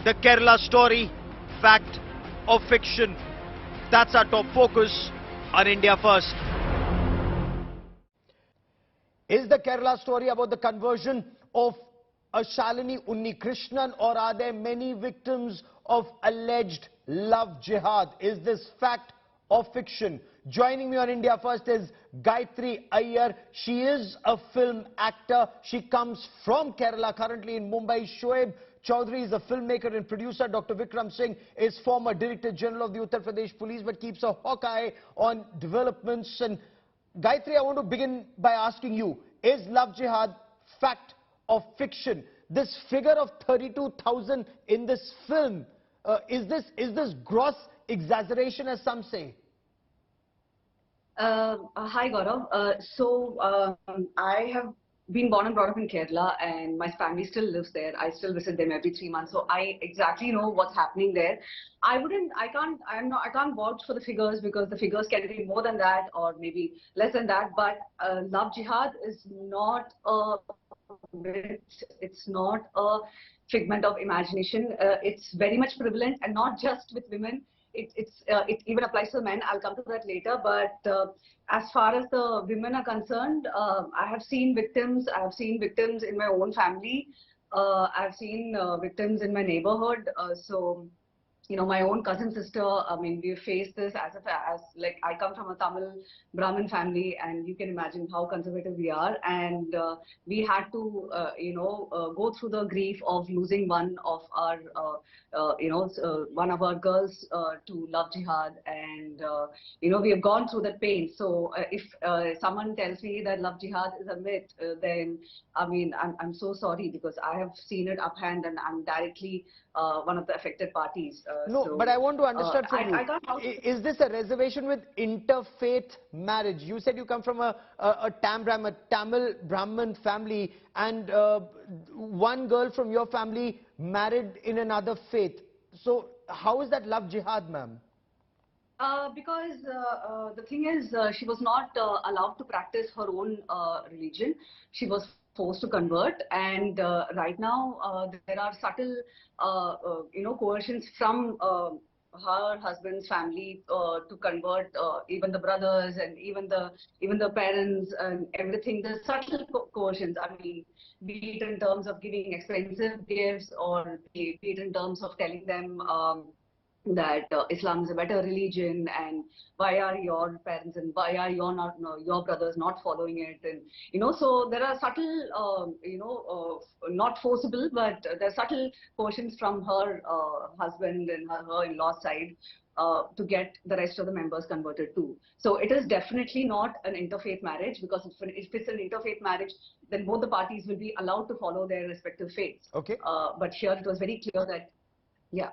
The Kerala story, fact or fiction? That's our top focus on India First. Is the Kerala story about the conversion of a Shalini Unnikrishnan, or are there many victims of alleged love jihad? Is this fact or fiction? Joining me on India First is Gayatri Iyer. She is a film actor. She comes from Kerala, currently in Mumbai. Shoaib Chaudhary is a filmmaker and producer. Dr. Vikram Singh is former Director General of the Uttar Pradesh Police, but keeps a hawk eye on developments. And Gayatri, I want to begin by asking you, is love jihad fact or fiction? This figure of 32,000 in this film, is this gross exaggeration, as some say? Hi Gaurav. I have been born and brought up in Kerala, and my family still lives there. I still visit them every 3 months, so I exactly know what's happening there. I can't vouch for the figures, because the figures can be more than that or maybe less than that. But love jihad is not a it's not a figment of imagination. It's very much prevalent, and not just with women. It even applies to men. I'll come to that later. But as far as the women are concerned, I have seen victims. I have seen victims in my own family. I've seen victims in my neighborhood. So, you know, my own cousin sister, I mean, we faced this as like, I come from a Tamil Brahmin family, and you can imagine how conservative we are. And we had to, go through the grief of losing one of our, one of our girls to love jihad. And, we have gone through that pain. So if someone tells me that love jihad is a myth, then, I mean, I'm so sorry, because I have seen it uphand, and I'm directly one of the affected parties. But I want to understand from you, is this a reservation with interfaith marriage? You said you come from a Tamil Brahmin family, and one girl from your family married in another faith. So how is that love jihad, ma'am? Because the thing is, she was not allowed to practice her own religion. She was forced to convert, and right now there are subtle, coercions from her husband's family to convert even the brothers and even the parents and everything. The subtle coercions. I mean, be it in terms of giving expensive gifts, or be it in terms of telling them that Islam is a better religion, and why are your parents and why are your brothers not following it, and so there are subtle not forcible, but there are subtle portions from her husband and her in-law side to get the rest of the members converted too. So it is definitely not an interfaith marriage, because if it's an interfaith marriage, then both the parties will be allowed to follow their respective faiths. Okay. But here it was very clear that, yeah.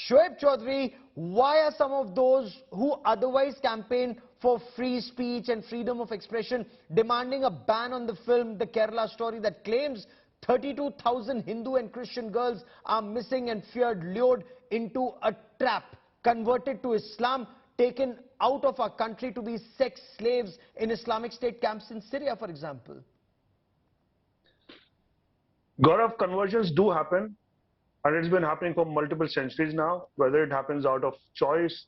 Shoaib Chaudhary, why are some of those who otherwise campaign for free speech and freedom of expression demanding a ban on the film The Kerala Story, that claims 32,000 Hindu and Christian girls are missing and feared, lured into a trap, converted to Islam, taken out of our country to be sex slaves in Islamic State camps in Syria, for example? Gaurav, conversions do happen. And it's been happening for multiple centuries now, whether it happens out of choice,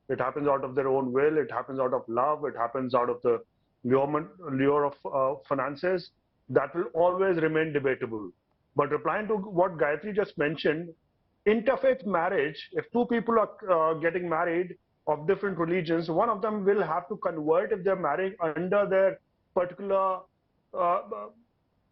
it happens out of their own will, it happens out of love, it happens out of the lure of finances. That will always remain debatable. But replying to what Gayatri just mentioned, interfaith marriage, if two people are getting married of different religions, one of them will have to convert if they're marrying under their particular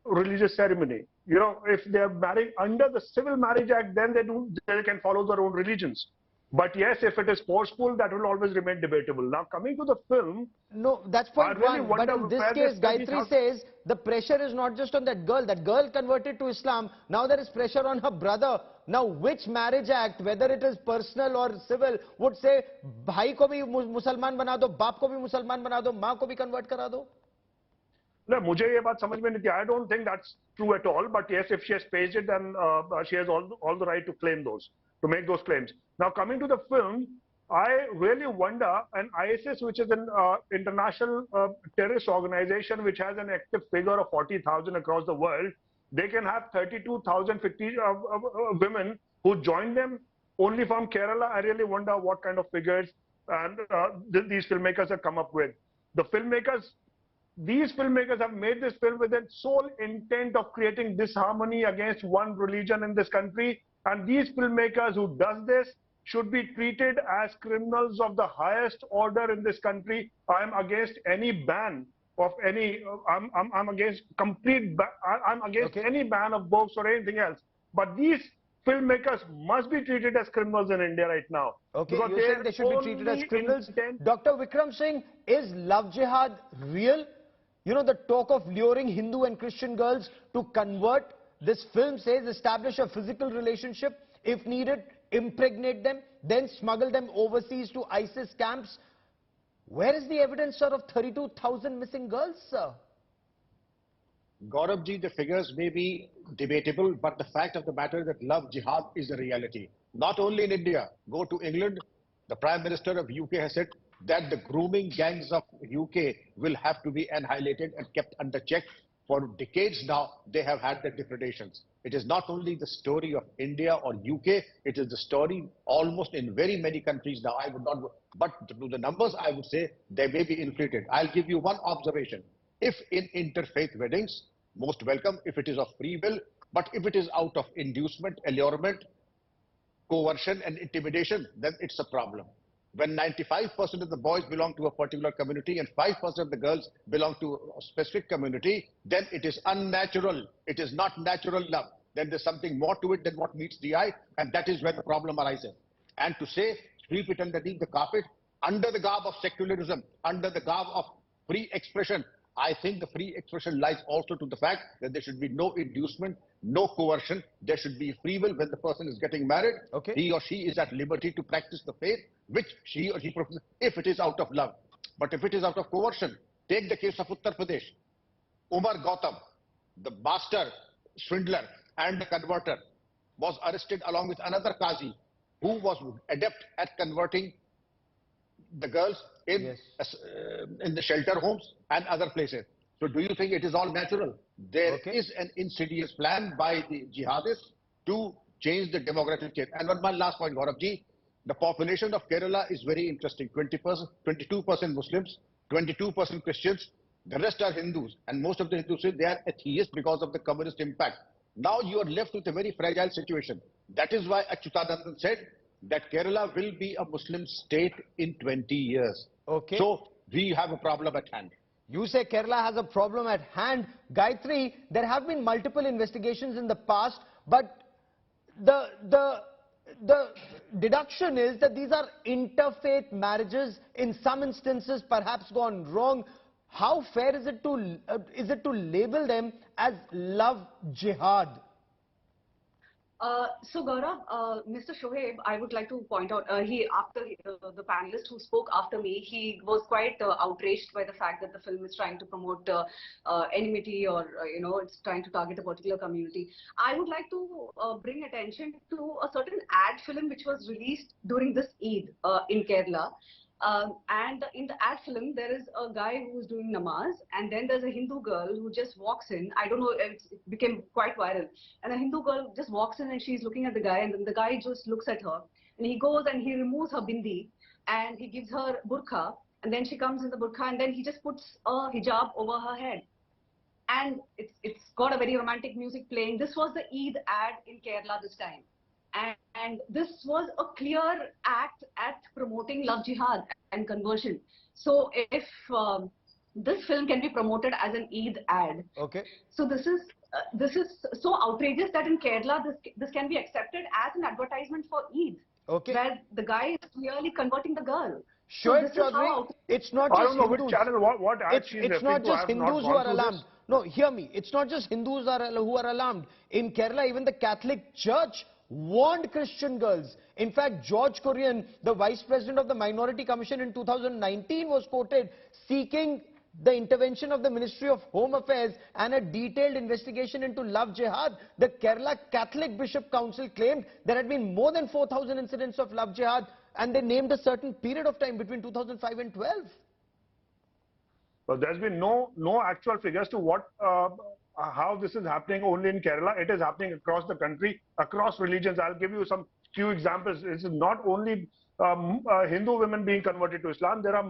religious ceremony. If they're marrying under the Civil Marriage Act, then they can follow their own religions. But yes, if it is forceful, that will always remain debatable. Now, coming to the film... No, that's point one. But in this case, Gayatri says the pressure is not just on that girl. That girl converted to Islam. Now there is pressure on her brother. Now, which marriage act, whether it is personal or civil, would say, bhai ko bhi Musalman bana do, baap ko bhi Musalman bana do, maa ko bhi convert kara do? No, मुझे ये बात समझ में नहीं थी. I don't think that's true at all. But yes, if she has paged it, then she has all the right to claim those, to make those claims. Now, coming to the film, I really wonder, an ISIS, which is an international terrorist organization, which has an active figure of 40,000 across the world, they can have 32,000 women who joined them only from Kerala. I really wonder what kind of figures and these filmmakers have come up with. These filmmakers have made this film with the sole intent of creating disharmony against one religion in this country. And these filmmakers who does this should be treated as criminals of the highest order in this country. I am against any ban of any. I'm against complete. I'm against any ban of books or anything else. But these filmmakers must be treated as criminals in India right now. Okay, you're saying they should be treated as criminals. Dr. Vikram Singh, is Love Jihad real? You know, the talk of luring Hindu and Christian girls to convert, this film says establish a physical relationship, if needed, impregnate them, then smuggle them overseas to ISIS camps. Where is the evidence, sir, of 32,000 missing girls, sir? Gauravji, the figures may be debatable, but the fact of the matter is that Love Jihad is a reality. Not only in India. Go to England, the Prime Minister of UK has said that the grooming gangs of UK will have to be annihilated and kept under check. For decades now, they have had the depredations. It is not only the story of India or UK, it is the story almost in very many countries now. I would not, but to the numbers, I would say they may be inflated. I'll give you one observation. If in interfaith weddings, most welcome if it is of free will, but if it is out of inducement, allurement, coercion and intimidation, then it's a problem. When 95% of the boys belong to a particular community and 5% of the girls belong to a specific community, then it is unnatural. It is not natural love. Then there's something more to it than what meets the eye, and that is where the problem arises. And to say, sweep it underneath the carpet, under the garb of secularism, under the garb of free expression, I think the free expression lies also to the fact that there should be no inducement, no coercion. There should be free will when the person is getting married. Okay. He or she is at liberty to practice the faith which she or he professes, if it is out of love. But if it is out of coercion, take the case of Uttar Pradesh. Umar Gautam, the master swindler and the converter, was arrested along with another Qazi who was adept at converting the girls in the shelter homes and other places. So do you think it is all natural? There is an insidious plan by the jihadists to change the demographic change. And one last point, Gauravji, the population of Kerala is very interesting. 22% Muslims, 22% Christians, the rest are Hindus. And most of the Hindus say they are atheists because of the communist impact. Now you are left with a very fragile situation. That is why Achyutanandan said that Kerala will be a Muslim state in 20 years. Okay. So we have a problem at hand. You say Kerala has a problem at hand. Gayatri, there have been multiple investigations in the past, but the deduction is that these are interfaith marriages, in some instances perhaps gone wrong. How fair is it to label them as love jihad? So Gaurav, Mr. Shoaib, I would like to point out, after the panelist who spoke after me, he was quite outraged by the fact that the film is trying to promote enmity or, it's trying to target a particular community. I would like to bring attention to a certain ad film which was released during this Eid in Kerala. And in the ad film, there is a guy who is doing namaz, and then there's a Hindu girl who just walks in. I don't know, it became quite viral. And a Hindu girl just walks in and she's looking at the guy, and then the guy just looks at her. And he goes and he removes her bindi and he gives her burqa, and then she comes in the burqa, and then he just puts a hijab over her head. And it's got a very romantic music playing. This was the Eid ad in Kerala this time. And this was a clear act at promoting love jihad and conversion. So if this film can be promoted as an Eid ad, so this is so outrageous that in Kerala this can be accepted as an advertisement for Eid, where the guy is clearly converting the girl. Shoaib Chaudhary, it's not just I don't know Hindus. which channel, what ad It's not just Hindus who are alarmed. No, hear me. It's not just Hindus who are alarmed. In Kerala, even the Catholic Church warned Christian girls. In fact, George Kurian, the Vice President of the Minority Commission in 2019, was quoted seeking the intervention of the Ministry of Home Affairs and a detailed investigation into love jihad. The Kerala Catholic Bishop Council claimed there had been more than 4,000 incidents of love jihad, and they named a certain period of time between 2005 and 12. But there's been no actual figures to what how this is happening only in Kerala. It is happening across the country, across religions. I'll give you some few examples. It's not only Hindu women being converted to Islam. There are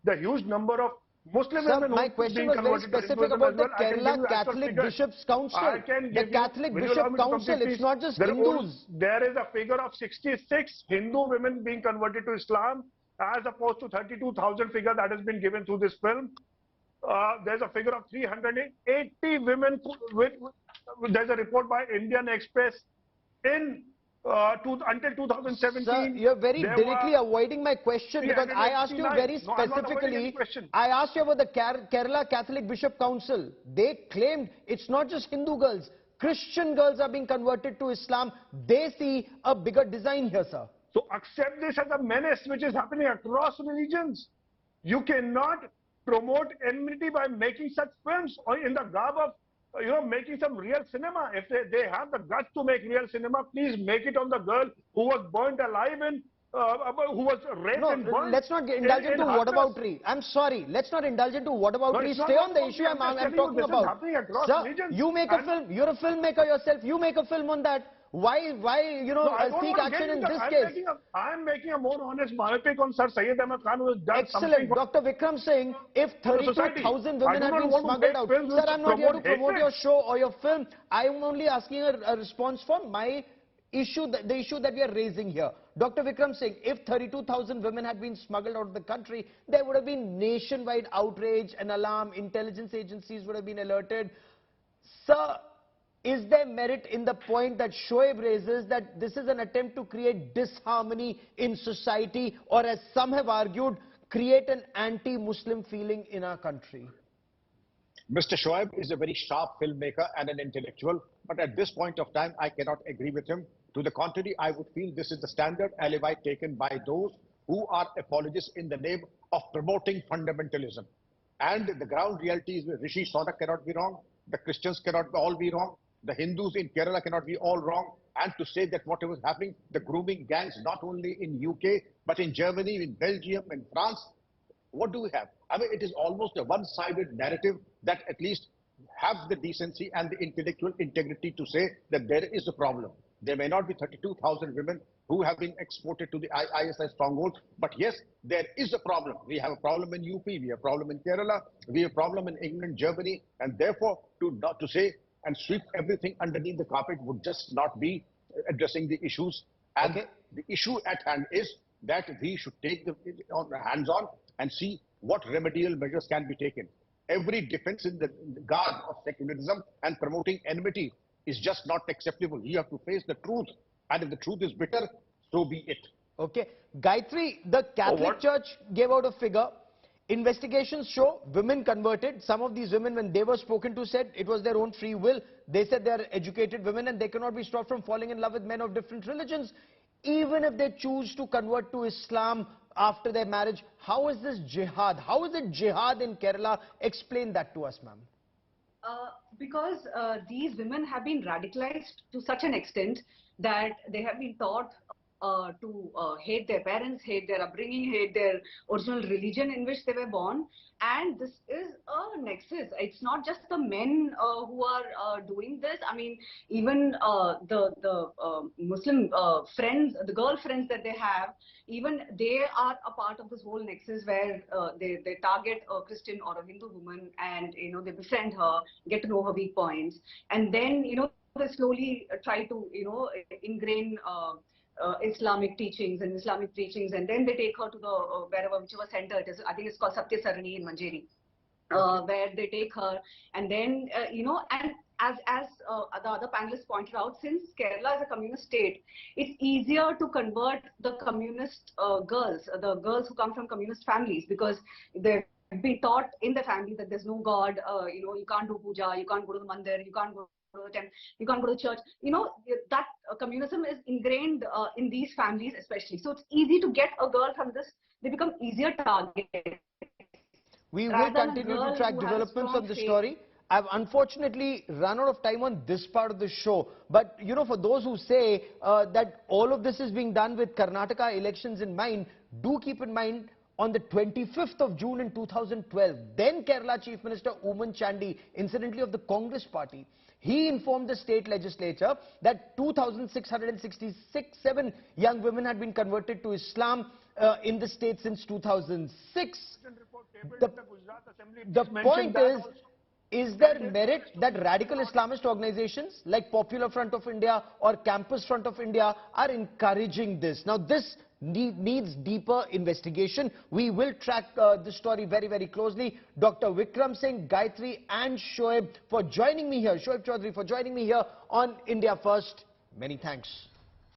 the huge number of Muslim Sir, women my who question being was very converted to specific Hinduism about as the well. I can give Kerala you actual Catholic figures. Bishops' Council. I can The give you, Catholic will you allow Bishop me to Council, complete, it's please? not just There Hindus. there is a figure of 66 Hindu women being converted to Islam, as opposed to 32,000 figure that has been given through this film. There's a figure of 380 women. There's a report by Indian Express in until 2017. Sir, you're very directly avoiding my question because I asked you very No, I'm not avoiding any specifically. question. I asked you about the Kerala Catholic Bishop Council. They claimed it's not just Hindu girls. Christian girls are being converted to Islam. They see a bigger design here, sir. So accept this as a menace which is happening across religions. You cannot promote enmity by making such films or in the garb of making some real cinema. If they have the guts to make real cinema, please make it on the girl who was burnt alive and who was raped and burnt. Let's not indulge into whataboutery. I'm sorry. Let's not indulge into whataboutery. Stay on the issue I'm talking about. This is happening across Sir, religions. you make a film. You're a filmmaker yourself. You make a film on that. Why seek action in this case? I'm making a more honest biopic on Sir Syed Ahmad Khan, who has done Excellent. Dr. Vikram Singh, if 32,000 women have been smuggled out. Sir, I'm not here to promote your show or your film. I'm only asking a response for my issue, the issue that we are raising here. Dr. Vikram Singh, if 32,000 women had been smuggled out of the country, there would have been nationwide outrage and alarm. Intelligence agencies would have been alerted. Sir, is there merit in the point that Shoaib raises that this is an attempt to create disharmony in society, or as some have argued, create an anti-Muslim feeling in our country? Mr. Shoaib is a very sharp filmmaker and an intellectual, but at this point of time, I cannot agree with him. To the contrary, I would feel this is the standard alibi taken by those who are apologists in the name of promoting fundamentalism. And the ground reality is Rishi Sunak cannot be wrong, the Christians cannot all be wrong, the Hindus in Kerala cannot be all wrong, and to say that whatever is happening, the grooming gangs, not only in UK, but in Germany, in Belgium, in France, what do we have? I mean, it is almost a one-sided narrative that at least have the decency and the intellectual integrity to say that there is a problem. There may not be 32,000 women who have been exported to the ISI strongholds, but yes, there is a problem. We have a problem in UP, we have a problem in Kerala, we have a problem in England, Germany, and therefore to say and sweep everything underneath the carpet would just not be addressing the issues. And the issue at hand is that we should take the hands on and see what remedial measures can be taken. Every defense in the guard of secularism and promoting enmity is just not acceptable. You have to face the truth, and if the truth is bitter, so be it. Okay. Gayatri, the Catholic Church gave out a figure. Investigations show women converted. Some of these women, when they were spoken to, said it was their own free will. They said they are educated women and they cannot be stopped from falling in love with men of different religions. Even if they choose to convert to Islam after their marriage, how is this jihad? How is it jihad in Kerala? Explain that to us, ma'am. Because these women have been radicalized to such an extent that they have been taught to hate their parents, hate their upbringing, hate their original religion in which they were born. And this is a nexus. It's not just the men who are doing this. I mean, even the Muslim friends, the girlfriends that they have, even they are a part of this whole nexus where they target a Christian or a Hindu woman and, they befriend her, get to know her weak points. And then, they slowly try to, ingrain Islamic teachings and Islamic preachings, and then they take her to the whichever center it is. I think it's called Satya Sarani in Manjeri, where they take her, and then and as the other panelists pointed out, since Kerala is a communist state, it's easier to convert the communist girls, the girls who come from communist families, because they've been taught in the family that there's no God. You can't do puja, you can't go to the mandir, you can't go to the temple, you can't go to church. That communism is ingrained in these families especially. So it's easy to get a girl from this. They become easier target. We will continue to track developments on this story. I've unfortunately run out of time on this part of the show. But, for those who say that all of this is being done with Karnataka elections in mind, do keep in mind on the 25th of June in 2012, then Kerala Chief Minister Oomen Chandy, incidentally of the Congress party, he informed the state legislature that 2,667 young women had been converted to Islam in the state since 2006. The point is there merit that radical Islamist organizations like Popular Front of India or Campus Front of India are encouraging this? Now, this needs deeper investigation. We will track this story very, very closely. Dr. Vikram Singh, Gayatri and Shoaib for joining me here. Shoaib Chaudhary for joining me here on India First. Many thanks.